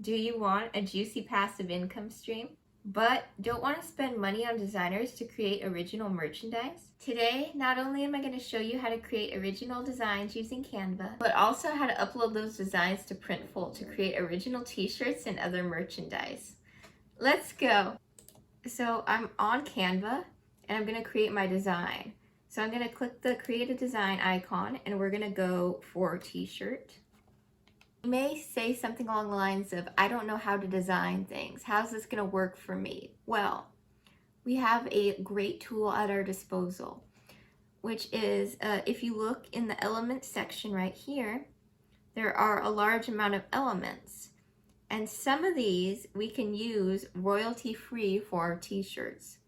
Do you want a juicy passive income stream, but don't want to spend money on designers to create original merchandise? Today, not only am I going to show you how to create original designs using Canva, but also how to upload those designs to Printful to create original t-shirts and other merchandise. Let's go! So I'm on Canva and I'm going to create my design. So I'm going to click the create a design icon and we're going to go for t-shirt. You may say something along the lines of, I don't know how to design things. How's this going to work for me? Well, we have a great tool at our disposal, which is if you look in the elements section right here, there are a large amount of elements. And some of these we can use royalty-free for our t-shirts.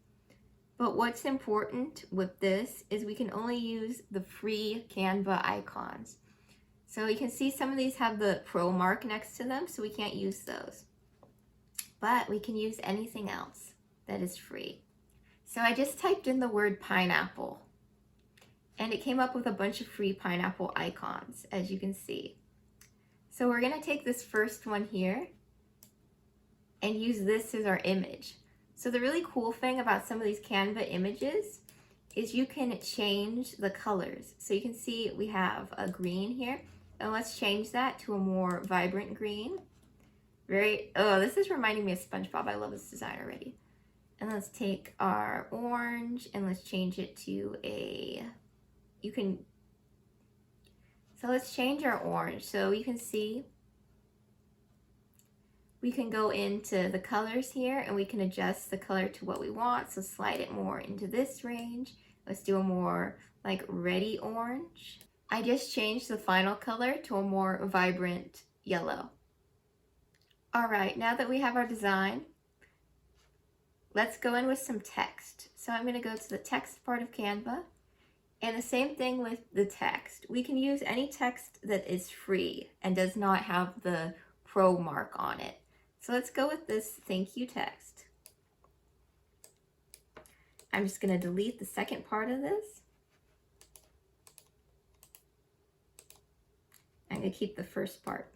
But what's important with this is we can only use the free Canva icons. So you can see some of these have the pro mark next to them, so we can't use those. But we can use anything else that is free. So I just typed in the word pineapple, and it came up with a bunch of free pineapple icons, as you can see. So we're gonna take this first one here and use this as our image. So the really cool thing about some of these Canva images is you can change the colors. So you can see we have a green here, and let's change that to a more vibrant green. This is reminding me of SpongeBob. I love this design already. And let's take our orange and let's change it to so let's change our orange. So you can see we can go into the colors here and we can adjust the color to what we want. So slide it more into this range. Let's do a more like reddy orange. I just changed the final color to a more vibrant yellow. All right, now that we have our design, let's go in with some text. So I'm gonna go to the text part of Canva, and the same thing with the text. We can use any text that is free and does not have the pro mark on it. So let's go with this thank you text. I'm just gonna delete the second part of this. I'm gonna keep the first part.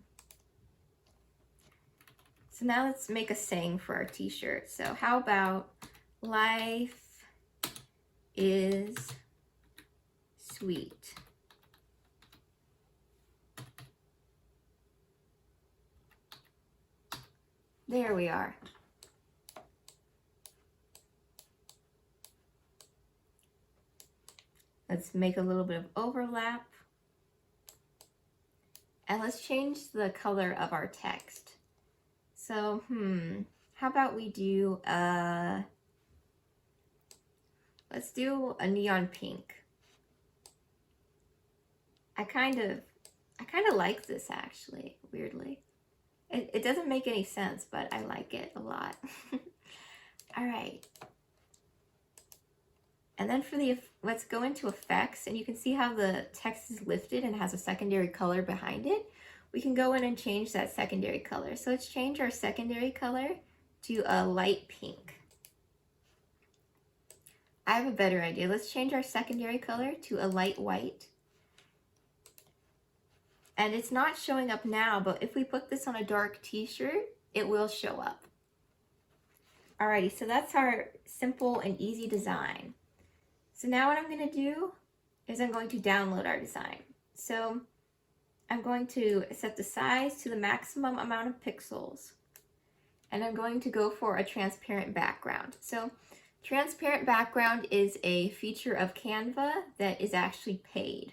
So now let's make a saying for our t-shirt. So how about life is sweet. There we are. Let's make a little bit of overlap. And let's change the color of our text. So, how about we do let's do a neon pink. I kind of like this actually, weirdly. It doesn't make any sense, but I like it a lot. All right. And then for let's go into effects, and you can see how the text is lifted and has a secondary color behind it. We can go in and change that secondary color. So let's change our secondary color to a light pink. I have a better idea. Let's change our secondary color to a light white. And it's not showing up now, but if we put this on a dark t-shirt, it will show up. Alrighty, so that's our simple and easy design. So now what I'm going to do is I'm going to download our design. So I'm going to set the size to the maximum amount of pixels. And I'm going to go for a transparent background. So transparent background is a feature of Canva that is actually paid.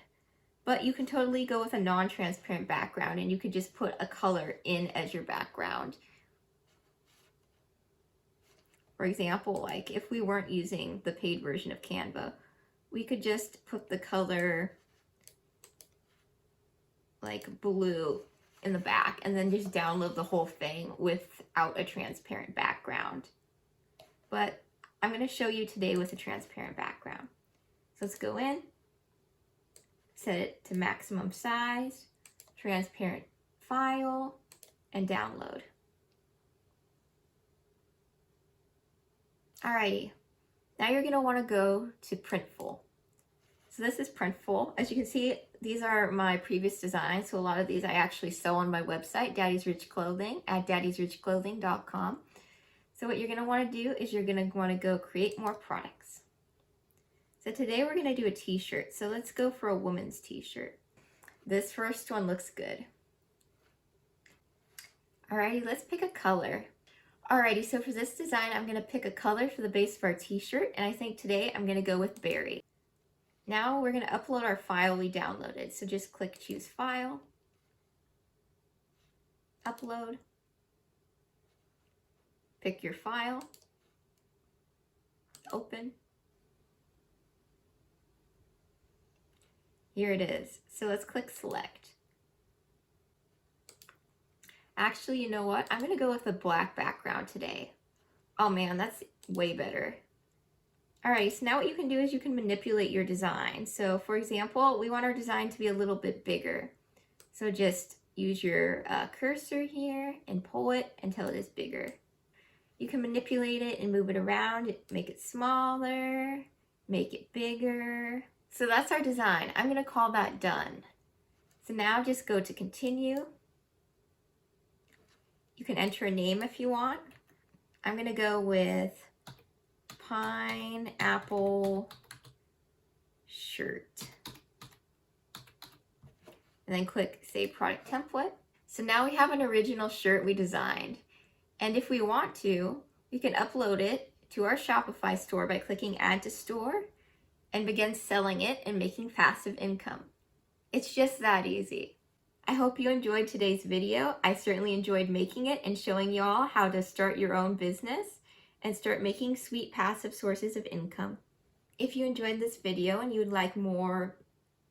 But you can totally go with a non-transparent background and you could just put a color in as your background. For example, like if we weren't using the paid version of Canva, we could just put the color like blue in the back and then just download the whole thing without a transparent background. But I'm going to show you today with a transparent background. So let's go in, set it to maximum size, transparent file, and download. Alrighty, now you're going to want to go to Printful. So this is Printful. As you can see, These are my previous designs, so a lot of these I actually sell on my website, Daddy's Rich Clothing, at daddysrichclothing.com. So what you're going to want to do is you're going to want to go create more products. So today we're going to do a t-shirt. So let's go for a woman's t-shirt. This first one looks good. Alrighty, let's pick a color. Alrighty, so for this design, I'm going to pick a color for the base of our t-shirt, and I think today I'm going to go with berry. Now we're going to upload our file we downloaded. So just click Choose File, Upload, pick your file, Open. Here it is. So let's click Select. Actually, you know what? I'm going to go with a black background today. Oh man, that's way better. Alright, so now what you can do is you can manipulate your design. So for example, we want our design to be a little bit bigger. So just use your cursor here and pull it until it is bigger. You can manipulate it and move it around, make it smaller, make it bigger. So that's our design. I'm going to call that done. So now just go to Continue. You can enter a name if you want. I'm going to go with Pineapple Shirt. And then click Save Product Template. So now we have an original shirt we designed. And if we want to, we can upload it to our Shopify store by clicking Add to Store and begin selling it and making passive income. It's just that easy. I hope you enjoyed today's video. I certainly enjoyed making it and showing you all how to start your own business and start making sweet passive sources of income. If you enjoyed this video and you would like more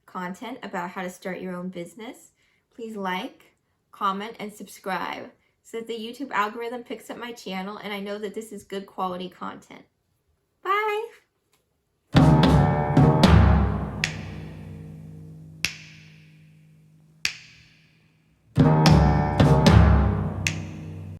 content about how to start your own business, please like, comment, and subscribe so that the YouTube algorithm picks up my channel and I know that this is good quality content.